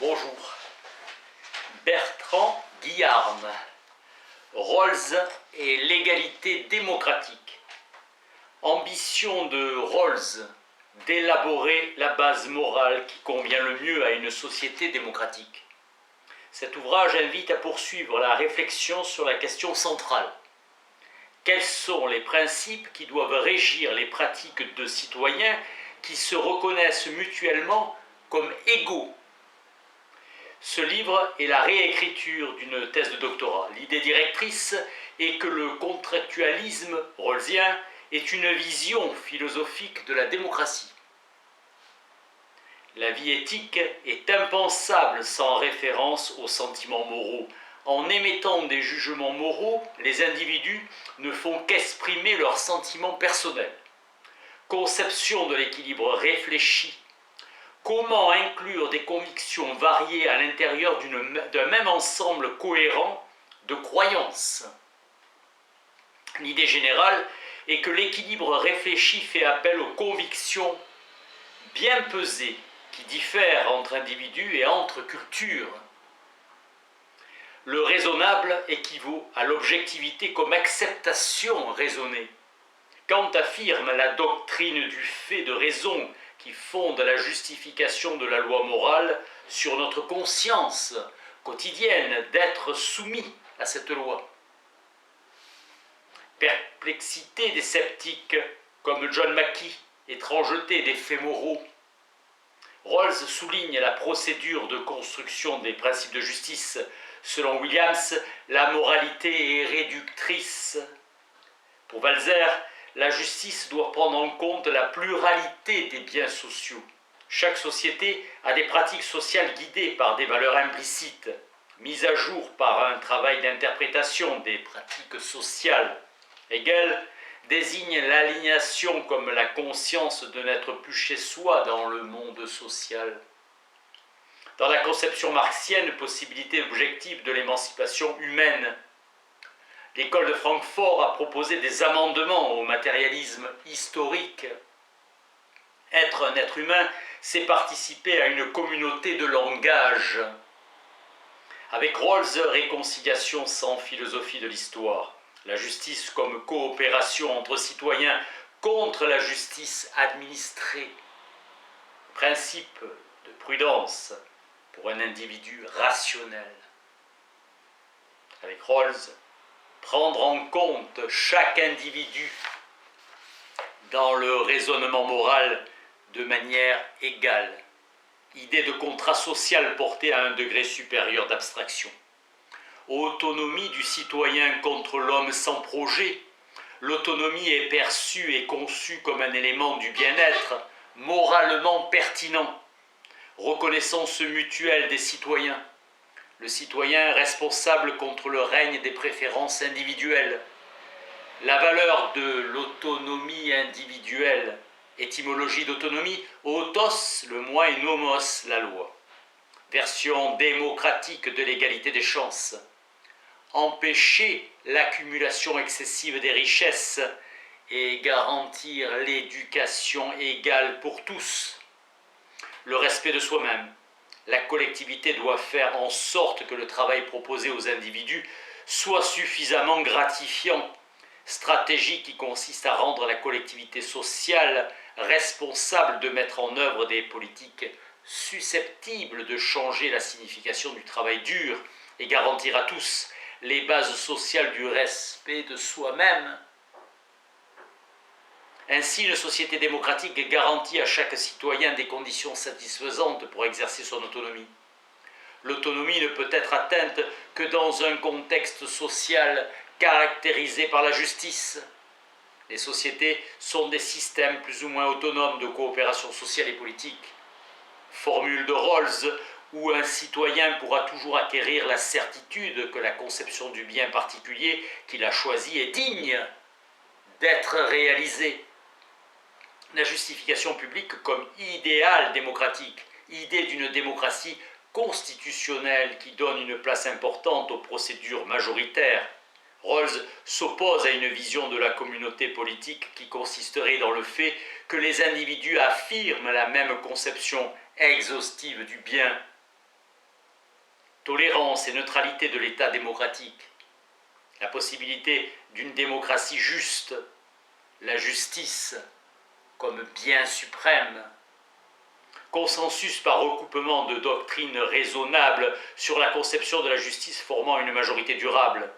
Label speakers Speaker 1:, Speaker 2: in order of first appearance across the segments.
Speaker 1: Bonjour. Bertrand Guillarme. Rawls et l'égalité démocratique. Ambition de Rawls d'élaborer la base morale qui convient le mieux à une société démocratique. Cet ouvrage invite à poursuivre la réflexion sur la question centrale. Quels sont les principes qui doivent régir les pratiques de citoyens qui se reconnaissent mutuellement comme égaux? Ce livre est la réécriture d'une thèse de doctorat. L'idée directrice est que le contractualisme rawlsien est une vision philosophique de la démocratie. La vie éthique est impensable sans référence aux sentiments moraux. En émettant des jugements moraux, les individus ne font qu'exprimer leurs sentiments personnels. Conception de l'équilibre réfléchi. Comment inclure des convictions variées à l'intérieur d'un même ensemble cohérent de croyances? L'idée générale est que l'équilibre réfléchi fait appel aux convictions bien pesées qui diffèrent entre individus et entre cultures. Le raisonnable équivaut à l'objectivité comme acceptation raisonnée. Kant affirme la doctrine du fait de raison qui fonde la justification de la loi morale sur notre conscience quotidienne d'être soumis à cette loi. Perplexité des sceptiques comme John Mackie, étrangeté des faits moraux. Rawls souligne la procédure de construction des principes de justice. Selon Williams, la moralité est réductrice. Pour Walzer, la justice doit prendre en compte la pluralité des biens sociaux. Chaque société a des pratiques sociales guidées par des valeurs implicites, mises à jour par un travail d'interprétation des pratiques sociales. Hegel désigne l'aliénation comme la conscience de n'être plus chez soi dans le monde social. Dans la conception marxienne, possibilité objective de l'émancipation humaine. L'école de Francfort a proposé des amendements au matérialisme historique. Être un être humain, c'est participer à une communauté de langage. Avec Rawls, réconciliation sans philosophie de l'histoire. La justice comme coopération entre citoyens contre la justice administrée. Principe de prudence pour un individu rationnel. Avec Rawls, prendre en compte chaque individu dans le raisonnement moral de manière égale. Idée de contrat social portée à un degré supérieur d'abstraction. Autonomie du citoyen contre l'homme sans projet. L'autonomie est perçue et conçue comme un élément du bien-être moralement pertinent. Reconnaissance mutuelle des citoyens. Le citoyen responsable contre le règne des préférences individuelles. La valeur de l'autonomie individuelle. Étymologie d'autonomie, autos, le moi, et nomos, la loi. Version démocratique de l'égalité des chances. Empêcher l'accumulation excessive des richesses et garantir l'éducation égale pour tous. Le respect de soi-même. La collectivité doit faire en sorte que le travail proposé aux individus soit suffisamment gratifiant. Stratégie qui consiste à rendre la collectivité sociale responsable de mettre en œuvre des politiques susceptibles de changer la signification du travail dur et garantir à tous les bases sociales du respect de soi-même. Ainsi, une société démocratique garantit à chaque citoyen des conditions satisfaisantes pour exercer son autonomie. L'autonomie ne peut être atteinte que dans un contexte social caractérisé par la justice. Les sociétés sont des systèmes plus ou moins autonomes de coopération sociale et politique. Formule de Rawls où un citoyen pourra toujours acquérir la certitude que la conception du bien particulier qu'il a choisi est digne d'être réalisée. La justification publique comme idéal démocratique, idée d'une démocratie constitutionnelle qui donne une place importante aux procédures majoritaires. Rawls s'oppose à une vision de la communauté politique qui consisterait dans le fait que les individus affirment la même conception exhaustive du bien. tolérance et neutralité de l'État démocratique, la possibilité d'une démocratie juste, la justice comme bien suprême, consensus par recoupement de doctrines raisonnables sur la conception de la justice formant une majorité durable.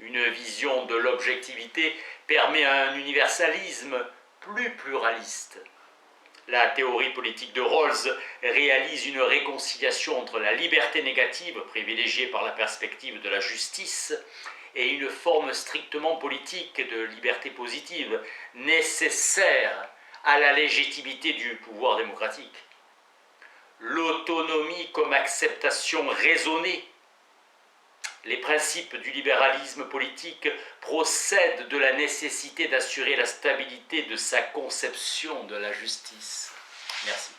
Speaker 1: Une vision de l'objectivité permet un universalisme plus pluraliste. La théorie politique de Rawls réalise une réconciliation entre la liberté négative, privilégiée par la perspective de la justice, et une forme strictement politique de liberté positive, nécessaire à la légitimité du pouvoir démocratique. L'autonomie comme acceptation raisonnée. Les principes du libéralisme politique procèdent de la nécessité d'assurer la stabilité de sa conception de la justice. Merci.